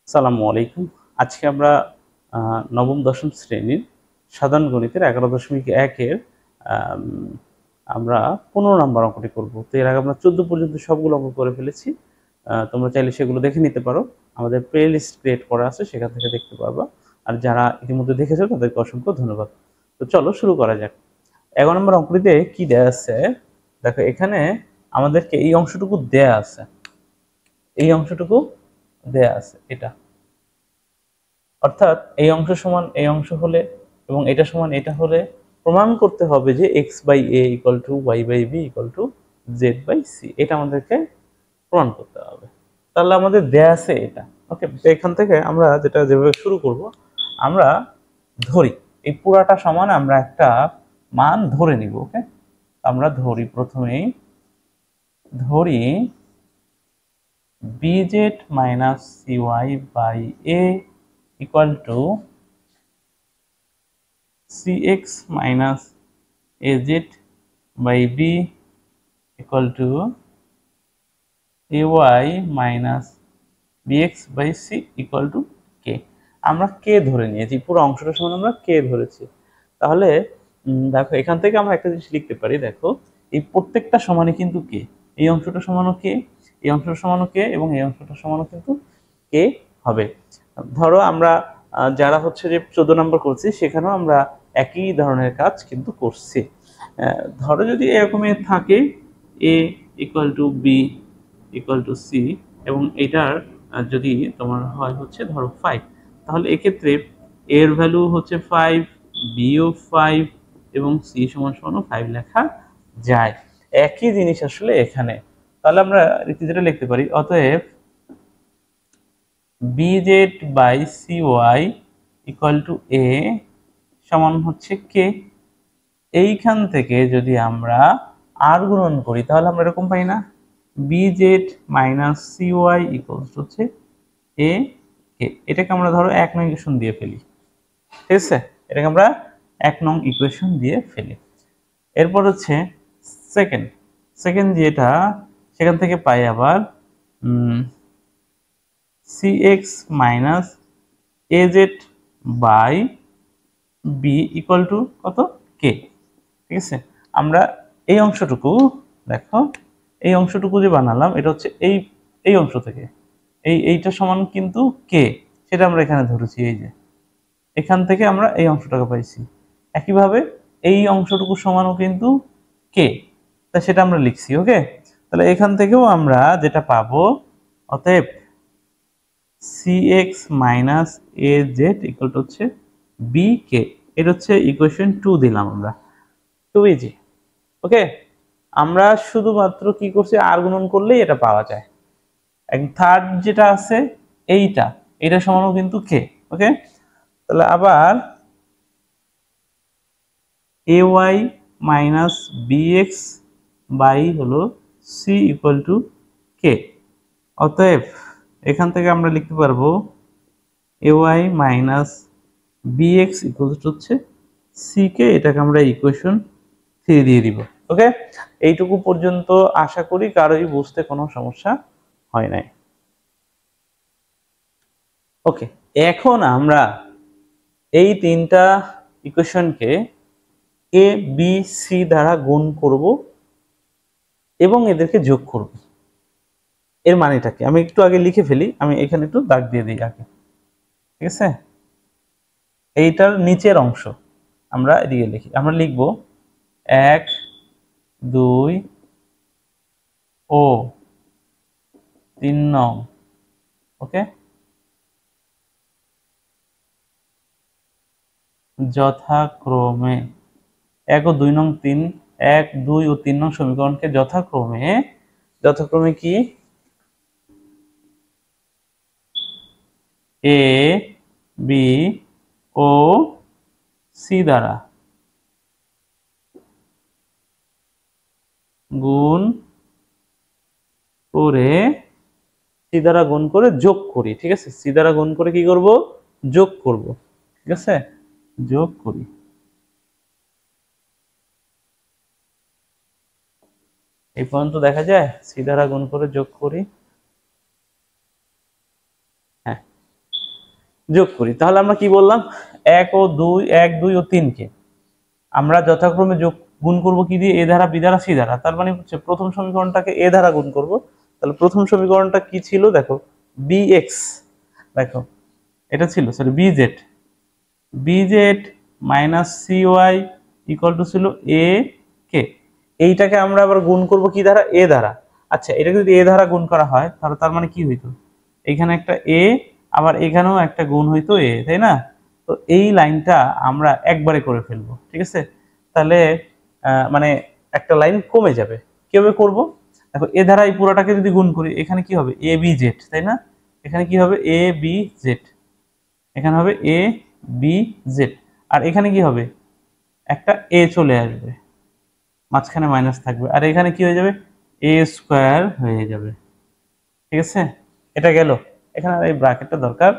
আসসালামু আলাইকুম। আজকে আমরা নবম দশম শ্রেণীর সাধারণ গণিতের 11.1 এর আম আমরা 15 নাম্বার অঙ্কটি করব। তো এর আগে আমরা 14 পর্যন্ত সবগুলো অঙ্ক করে ফেলেছি। তোমরা চাইলে সেগুলো দেখে নিতে পারো। আমাদের প্লেলিস্ট ক্রিয়েট করা আছে, সেখান থেকে দেখতে পারবা। আর যারা ইতিমধ্যে দেখেছো তাদেরকে অসংখ্য ধন্যবাদ। তো চলো শুরু করা যাক। 11 নম্বর অঙ্কটিতে কি দেয়া আছে? দেখো এখানে আমাদেরকে এই অংশটুকু দেয়া আছে। এই অংশটুকু দেয়া আছে এটা। অর্থাৎ এই অংশ সমান এই অংশ হলে এবং এটা সমান এটা হলে প্রমাণ করতে হবে যে x/a = y/b = z/c। এটা আমাদেরকে প্রমাণ করতে হবে। তাহলে আমাদের দেয়া আছে এটা। ওকে, এখান থেকে আমরা যেভাবে শুরু করব, আমরা ধরি এই পুরাটা সমান আমরা একটা মান ধরে নিব। ওকে, আমরা ধরি প্রথমেই ধরি bz - cy/a = cx minus az by b equal to ay minus bx by c equal to k। আমরা k ধরে নিয়েছি, পুরো অংশটা সমান আমরা k ধরেছি। তাহলে দেখো এখান থেকে আমরা একটা জিনিস লিখতে পারি। দেখো এই প্রত্যেকটা সমানই কিন্তু k, এই অংশটা সমানও k, এই অংশটা সমানও k এবং এই অংশটা সমানও কিন্তু k হবে। ধরো আমরা যারা হচ্ছে যে 14 নম্বর করছি সেখানেও আমরা একই ধরনের কাজ কিন্তু করছি। ধরো যদি এরকমই থাকে a = b = c এবং এটার যদি তোমার হয় হচ্ছে ধরো 5, তাহলে এক্ষেত্রে এর ভ্যালু হচ্ছে 5, বিও 5 এবং সি সমান সমান 5 লেখা যায়। একই জিনিস আসলে এখানে। তাহলে আমরা যেটা লিখতে পারি, অতএব bz/cy = a সমান হচ্ছে k। এইখান থেকে যদি আমরা আর গুণন করি তাহলে আমরা এরকম পাই না, bz - cy হচ্ছে a k। এটাকে আমরা ধরো 1 নং ইকুয়েশন দিয়ে ফেলি। ঠিক আছে, এটাকে আমরা 1 নং ইকুয়েশন দিয়ে ফেলি। এরপর হচ্ছে সেকেন্ড যেটা, সেখান থেকে পাই আবার cx minus az by b equal to কত, k। ঠিক আছে, আমরা এই অংশটুকু দেখো, এই অংশটুকু যে বানালাম এটা হচ্ছে এই অংশ থেকে এইটা সমান কিন্তু k, সেটা আমরা এখানে ধরেছি। এই যে এখান থেকে আমরা এই অংশটাকে পাইছি। একইভাবে এই অংশটুকু সমানও কিন্তু k, তা সেটা আমরা লিখছি। ওকে, তাহলে এখান থেকেও আমরা যেটা পাবো, অতএব cx minus az equal to হচ্ছে bk। এটা হচ্ছে ইকুয়েশন 2 দিলাম আমরা। Two easy. ওকে, আমরা শুধুমাত্র কি করছি, আর গুণন করলেই এটা পাওয়া যায়। থার্ড যেটা আছে এইটা সমানও কিন্তু k। ওকে, তাহলে আবার ay minus bx by হলো c equal to k। অতএব এখান থেকে আমরা লিখতে পারবো ay minus bx equal to হচ্ছে ck। এটাকে আমরা ইকুয়েশন 3 দিয়ে দিব। ওকে, এইটুকু পর্যন্ত আশা করি কারোই বুঝতে কোনো সমস্যা হয় নাই। ওকে, এখন আমরা এই তিনটা ইকুয়েশনকে এ বি সি দ্বারা গুণ করব এবং এদেরকে যোগ করব। এর মানেটাকে আমি একটু আগে লিখে ফেলি, আমি এখানে একটু দাগ দিয়ে দিই আগে। ঠিক আছে, এইটার নিচের অংশ আমরা এদিকে লিখি। আমরা লিখব 1, 2 ও 3 নং। ওকে, যথাক্রমে 1 ও 2 নং 3, 1, 2 ও 3 নং সমীকরণকে যথাক্রমে কি এ বি ও সি দ্বারা গুণ করে যোগ করি। ঠিক আছে, সি দ্বারা গুণ করে কি করব, যোগ করব। ঠিক আছে, যোগ করি। এই পর্যন্ত দেখা যায়, সি দ্বারা গুণ করে যোগ করি। হ্যাঁ, যোগ করি, তাহলে আমরা কি বললাম, 1 ও 2, 1, 2 ও 3 কে আমরা যথাক্রমে যোগ গুণ করব কি দিয়ে, এ ধারা, বি ধারা, সি ধারা। তার মানে হচ্ছে প্রথম সমীকরণটাকে এ ধারা গুণ করব। তাহলে প্রথম সমীকরণটা কি ছিল দেখো, bx, দেখো এটা ছিল sorry bz minus cy equal to ছিল a কে। এইটাকে আমরা আবার গুণ করব কি ধারা, এ ধারা। আচ্ছা, এটাকে যদি এ ধারা গুণ করা হয় তাহলে তার মানে কি হইতো, এখানে একটা এ, আবার এখানেও একটা গুণ হইতো এ, তাই না? তো এই লাইনটা আমরা একবারে করে ফেলবো, ঠিক আছে? তাহলে মানে একটা লাইন কমে যাবে। কিভাবে করব, দেখো এ ধারা এই পুরোটাকে যদি গুণ করি, এখানে কি হবে, এ বি জেড, তাই না? এখানে কি হবে, এ বি জেড, এখানে হবে এ বি জেড, আর এখানে কি হবে, একটা এ চলে আসবে, মাঝখানে মাইনাস থাকবে, আর এখানে কি হয়ে যাবে, এ স্কোয়ার হয়ে যাবে, ঠিক আছে? এটা গেল, এখানে আর এই ব্র্যাকেটটা দরকার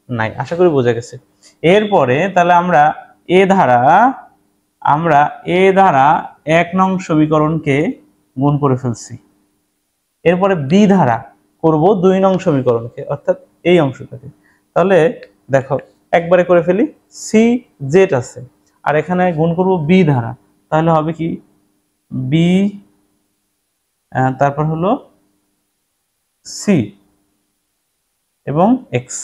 নাই, আশা করি বোঝা গেছে। এরপরে তাহলে আমরা এ ধারা 1 নং সমীকরণকে গুণ করে ফেলছি। এরপরে বি ধারা করব 2 নং সমীকরণকে, অর্থাৎ এই অংশটাকে। তাহলে দেখো একবারে করে ফেলি, সি জেড আছে, আর এখানে গুণ করব বি ধারা, তাহলে হবে কি, বি তারপর হলো সি এবং এক্স,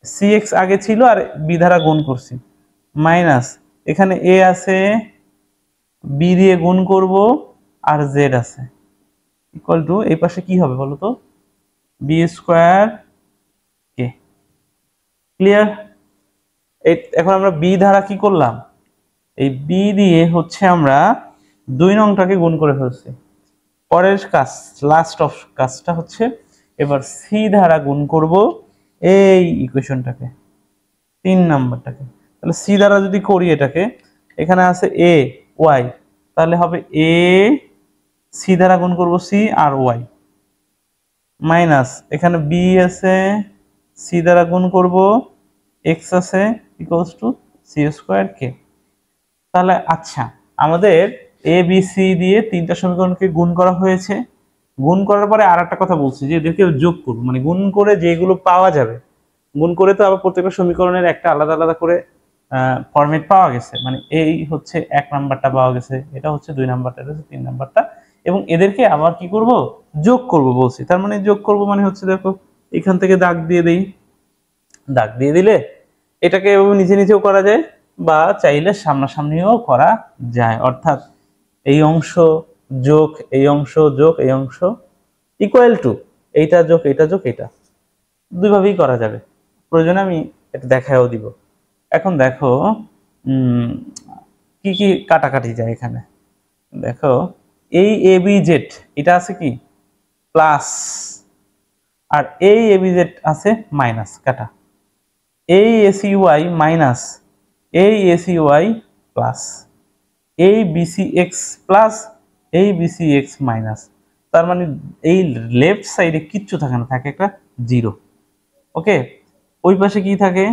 সি এক্স আগে ছিল আর বি ধারা গুণ করছি, মাইনাস এখানে এ আছে, বি দিয়ে গুণ করব, আর জেড আছে, ইকুয়াল টু এই পাশে কি হবে বলো তো, বি স্কোয়ার কে। ক্লিয়ার? এখন আমরা বি ধারা কি করলাম, এই বি দিয়ে হচ্ছে আমরা 2 নংটাকে গুণ করে ফেলছি। পরের কাজ, লাস্ট অফ কাজটা হচ্ছে এবার সি ধারা গুণ করব এই ইকুয়েশনটাকে, 3 নাম্বারটাকে। তাহলে সি দ্বারা যদি করি এটাকে, এখানে আছে এ ওয়াই, তাহলে হবে এ, সি দ্বারা গুণ করব সি আর ওয়াই, মাইনাস এখানে বি আছে, সি দ্বারা গুণ করব এক্স আছে, ইকুয়ালস টু সি স্কোয়ার কে। তাহলে আচ্ছা, আমাদের এ বি সি দিয়ে 3টা সমীকরণকে গুণ করা হয়েছে। গুণ করার পরে আর একটা কথা বলছি যে এদেরকে যোগ করব, মানে গুণ করে যেগুলো পাওয়া যাবে, গুণ করে তো আবার প্রত্যেকটা সমীকরণের একটা আলাদা আলাদা করে ফরম্যাট পাওয়া গেছে, মানে এই হচ্ছে 1 নাম্বারটা পাওয়া গেছে, এটা হচ্ছে 2 নাম্বারটা, এটা হচ্ছে 3 নাম্বারটা, এবং এদেরকে আবার কি করব, যোগ করব বলছি। তার মানে যোগ করব মানে হচ্ছে দেখো এখান থেকে দাগ দিয়ে দেই, দাগ দিয়ে দিলে এটাকে এভাবে নিচে নিচেও করা যায়, বা চাইলে সামনাসামনিও করা যায়, অর্থাৎ এই অংশ যোগ এই অংশ যোগ এই অংশ ইকুয়াল টু এইটা যোগ এইটা যোগ এইটা, দুইভাবেই করা যাবে। প্রয়োজনে আমি এটা দেখায়ও দিব। এখন দেখো কি কি কাটাকাটি যায় এখানে, দেখো এই এ বি জেড এটা আছে কি প্লাস, আর এই এ বি জেড আছে মাইনাস, কাটা, এই এসি ওয়াই মাইনাস, এই এসি ওয়াই প্লাস, এই বিসি এক্স প্লাস, এই বিসি এক্স মাইনাস। তার মানে এই লেফট সাইডে কিচ্ছু থাকে না, থাকে একটা জিরো। ওকে, ওই পাশে কি থাকে,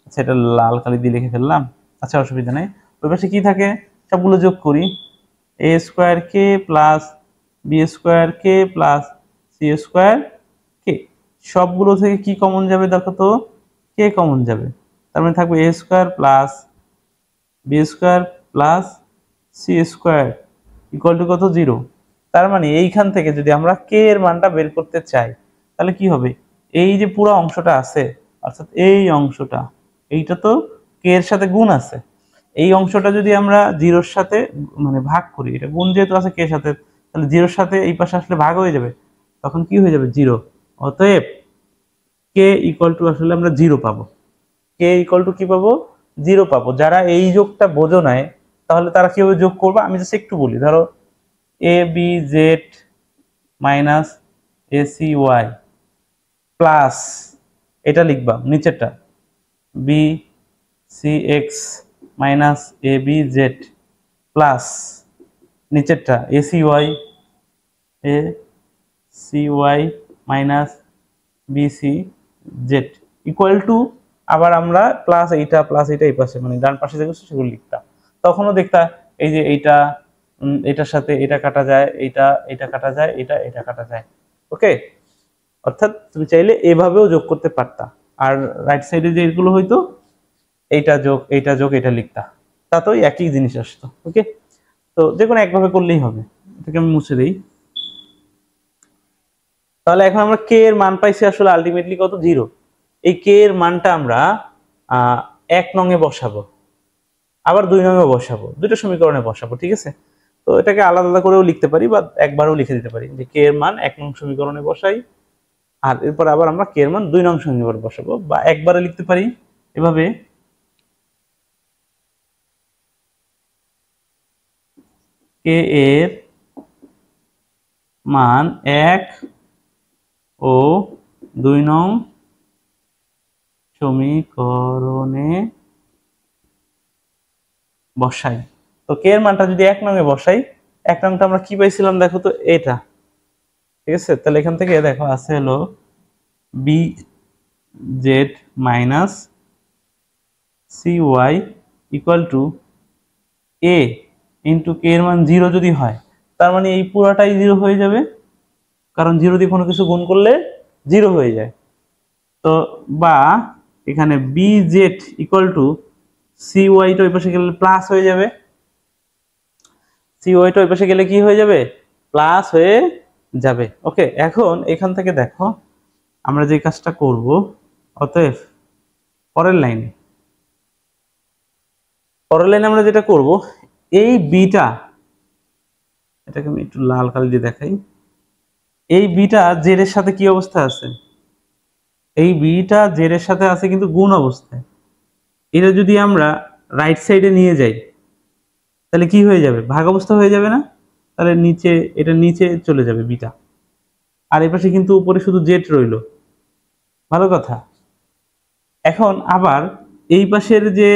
আচ্ছা এটা লাল কালি দিয়ে লিখে ফেললাম, আচ্ছা অসুবিধা নেই। ওই পাশে কি থাকে, সবগুলো যোগ করি, এ square k plus B square k plus C square কে, সবগুলো থেকে কি কমন যাবে দেখো তো, কে কমন যাবে, তার মানে থাকবে A square plus B square plus C square equal to কত, 0। তার মানে এইখান থেকে যদি আমরা কে এর মানটা বের করতে চাই, তাহলে কি হবে, এই যে পুরো অংশটা আছে, অর্থাৎ এই অংশটা, এইটা তো কে এর সাথে গুণ আছে, এই অংশটা যদি আমরা 0-র সাথে মানে ভাগ করি, এটা গুণ যেহেতু আছে কে এর সাথে, তাহলে 0-র সাথে এই পাশে আসলে ভাগ হয়ে যাবে, তখন কি হয়ে যাবে, 0। অতএব কে ইকুয়াল টু আসলে আমরা 0 পাবো, কে ইকুয়াল টু কি পাবো, 0 পাবো। যারা এই যোগটা বোঝো নাই তাহলে তারা কিভাবে যোগ করবে, আমি জাস্ট একটু বলি। ধরো A B Z minus A C Y plus, এটা লিখবা নিচেরটা, B C X minus A B Z plus নিচেরটা A C Y minus B C Z equal to, আবার আমরা প্লাস এইটা এই পাশে মানে ডান পাশে যেগুলো সেগুলো লিখতাম, তখনও দেখতা এই যে এইটা এটার সাথে এটা কাটা যায়, এটা কাটা যায়, এটা কাটা যায়। ওকে, অর্থাৎ তুমি চাইলে এভাবেও যোগ করতে পারতা। আর রাইট সাইডে যে এগুলো হইতো এইটা যোগ এইটা যোগ এটা লিখতা, তাতেও একই জিনিস আসতো। ওকে, তো যে কোনো একভাবে করলেই হবে। এটাকে আমি মুছে দিই। তাহলে এখন আমরা কে এর মান পাইছি আসলে আলটিমেটলি কত, 0। এই কে এর মানটা আমরা 1 নং এ বসাবো, আবার 2 নং এ বসাবো, দুটো সমীকরণে বসাবো। ঠিক আছে, তো এটাকে আলাদা আলাদা করেও লিখতে পারি বা একবারও লিখে দিতে পারি যে কে এর মান 1 নং সমীকরণে বসাই, আর এরপর আবার আমরা কে এর মান 2 নং সমীকরণে বসাবো, বা একবারে লিখতে পারি এভাবে কে এর মান 1 ও 2 নং সমীকরণে বসাই। তো কে এর মানটা যদি 1 নং এ বসাই, 1 নংটা আমরা কি পাইছিলাম দেখো তো, এটা। ঠিক আছে, তাহলে এখান থেকে দেখো আছে হলো B Z minus C Y equal to A into K এর মান 0 যদি হয়, তার মানে এই পুরাটাই 0 হয়ে যাবে, কারণ 0 দিয়ে কোনো কিছু গুণ করলে 0 হয়ে যায়। তো বা এখানে B Z equal to C ওয়াইটা ওই পাশে গেলে প্লাস হয়ে যাবে, সি ওয়াইটা ওই পাশে গেলে কি হয়ে যাবে, প্লাস হয়ে যাবে। ওকে, এখন এখান থেকে দেখো আমরা যে কাজটা করব, অতএব পরের লাইনে আমরা যেটা করব, এই বিটা, এটাকে আমি একটু লাল কালি দিয়ে দেখাই, এই বিটা জেড এর সাথে কি অবস্থা আছে, এই বিটা জেড এর সাথে আছে কিন্তু গুণ অবস্থায়। এটা যদি আমরা রাইট সাইডে নিয়ে যাই তাহলে কি হয়ে যাবে, ভাগ অবস্থা হয়ে যাবে না, তাহলে নিচে, এটা নিচে চলে যাবে বিটা, আর এই পাশে কিন্তু উপরে শুধু জেড রইল। ভালো কথা। এখন আবার এই পাশের যে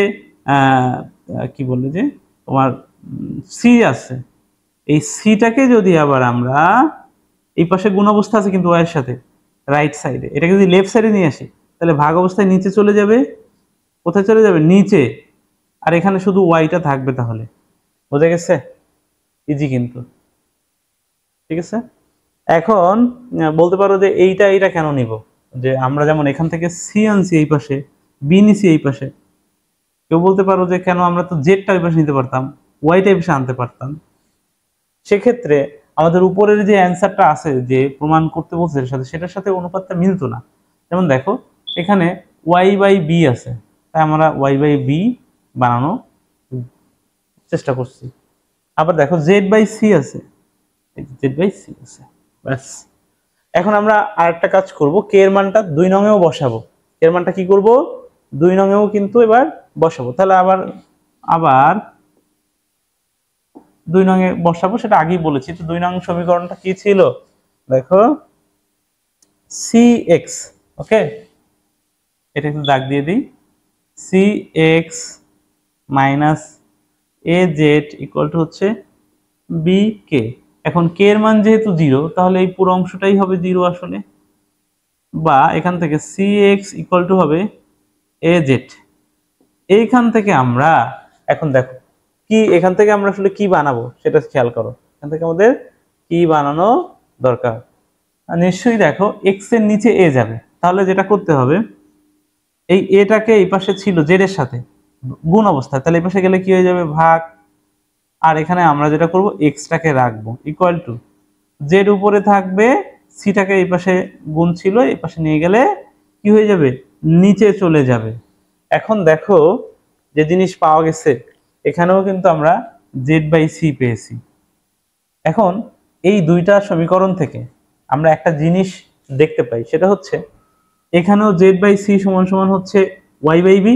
কি বললে যে তোমার সি আছে, এই সিটাকে যদি আবার আমরা এই পাশে গুণ অবস্থা আছে কিন্তু ওয়াই এর সাথে রাইট সাইডে, এটাকে যদি লেফট সাইডে নিয়ে আসি তাহলে ভাগ অবস্থায় নিচে চলে যাবে। কোথায় চলে যাবে, নিচে, আর এখানে শুধু ওয়াইটা থাকবে। তাহলে বোঝা গেছে, ইজি কিন্তু। ঠিক আছে, এখন বলতে পারো যে এইটা কেন নিব, যে আমরা যেমন এখান থেকে সি আনছি এই পাশে, বি নিছি এই পাশে, কেউ বলতে পারো যে কেন আমরা তো জেডটা এই পাশে নিতে পারতাম, ওয়াইটা এই পাশে আনতে পারতাম। সেক্ষেত্রে আমাদের উপরের যে অ্যান্সারটা আছে যে প্রমাণ করতে বলছে সেটার সাথে অনুপাতটা মিলতো না। যেমন দেখো এখানে ওয়াই বাই বি আছে, তাই আমরা ওয়াই বাই বি বানানো চেষ্টা করছি। আবার দেখো জেড বাই সি আছে, জেড বাই সি আছে, ব্যাস। এখন আমরা আরেকটা কাজ করব, কে এর মানটা 2 নং এও বসাবো। কে এর মানটা কি করব, 2 নং এও কিন্তু এবার বসাবো। তাহলে আবার 2 নং এ বসাবো, সেটা আগেই বলেছি। তো 2 নং সমীকরণটা কি ছিল দেখো, cx, ওকে, এটা একটু দাগ দিয়ে দিই, cx minus A Z equal two হচ্ছে বি কে। এখন কে এর মান যেহেতু 0, তাহলে এই পুরো অংশটাই হবে 0 আসলে, বা এখান থেকে cx ইকুয়াল টু হবে এ জেড। এইখান থেকে আমরা এখন দেখো কি, এখান থেকে আমরা আসলে কি বানাবো সেটা খেয়াল করো, এখান থেকে আমাদের কি বানানো দরকার। নিশ্চয়ই দেখো এক্স এর নিচে এ যাবে, তাহলে যেটা করতে হবে, এই এটাকে এই পাশে ছিল জেড এর সাথে গুণ অবস্থায়, তাহলে এই পাশে গেলে কি হয়ে যাবে, ভাগ, আর এখানে আমরা যেটা করব এক্সটাকে রাখবো ইকুয়াল টু জেড উপরে থাকবে, সিটাকে এই পাশে গুণ ছিল, এই পাশে নিয়ে গেলে কি হয়ে যাবে, নিচে চলে যাবে। এখন দেখো যে জিনিস পাওয়া গেছে, এখানেও কিন্তু আমরা জেড বাই সি পেয়েছি। এখন এই দুইটা সমীকরণ থেকে আমরা একটা জিনিস দেখতে পাই, সেটা হচ্ছে এখানেও জেড বাই সি সমান সমান হচ্ছে ওয়াই বাই বি,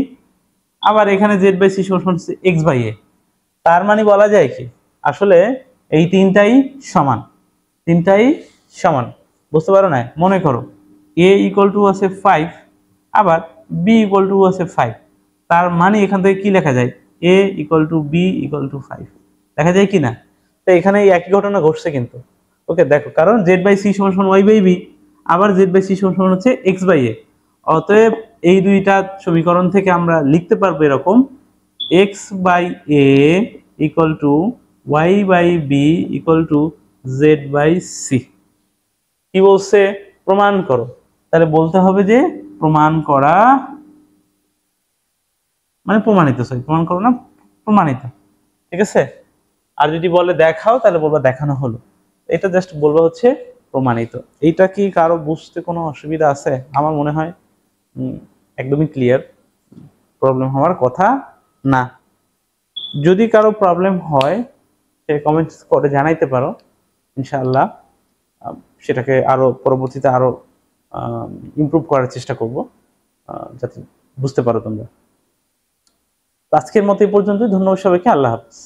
আবার এখানে জেড বাই সি সমান সমান হচ্ছে এক্স বাই এ। তার মানে বলা যায় কি, আসলে এই তিনটাই সমান, তিনটাই সমান। বুঝতে পারো না, মনে করো এ ইকুয়াল টু আছে 5, আবার বি ইকুয়াল টু আছে 5, তার মানে এখান থেকে কি লেখা যায়, A equal to B equal to 5 লেখা যায় কি না। তো এখানে এই একই ঘটনা ঘটছে কিন্তু। ওকে দেখো, কারণ জেড বাই সি সমান সমান ওয়াই বাই বি, আবার জেড বাই সি সমান সমান হচ্ছে এক্স বাই এ। অতএব এই দুইটা সমীকরণ থেকে আমরা লিখতে পারবো এরকম, x by a equal to y by b equal to z by c. কি বলছে, প্রমাণ করো। তাহলে বলতে হবে যে প্রমাণ করা মানে প্রমাণিত, সরি প্রমাণ করো না, প্রমাণিত, ঠিক আছে। আর যদি বলে দেখাও তাহলে বলবো দেখানো হলো। এটা জাস্ট বলবো হচ্ছে প্রমাণিত। এইটা কি কারো বুঝতে কোনো অসুবিধা আছে? আমার মনে হয় একদমই ক্লিয়ার, প্রবলেম হওয়ার কথা না। যদি কারো প্রবলেম হয় সে কমেন্টস করে জানাইতে পারো, ইনশাআল্লাহ সেটাকে আরো পরবর্তীতে আরো ইমপ্রুভ করার চেষ্টা করব, যাতে বুঝতে পারো তোমরা। আজকের মতো এই পর্যন্তই। ধন্যবাদ সবাইকে। আল্লাহ হাফেজ।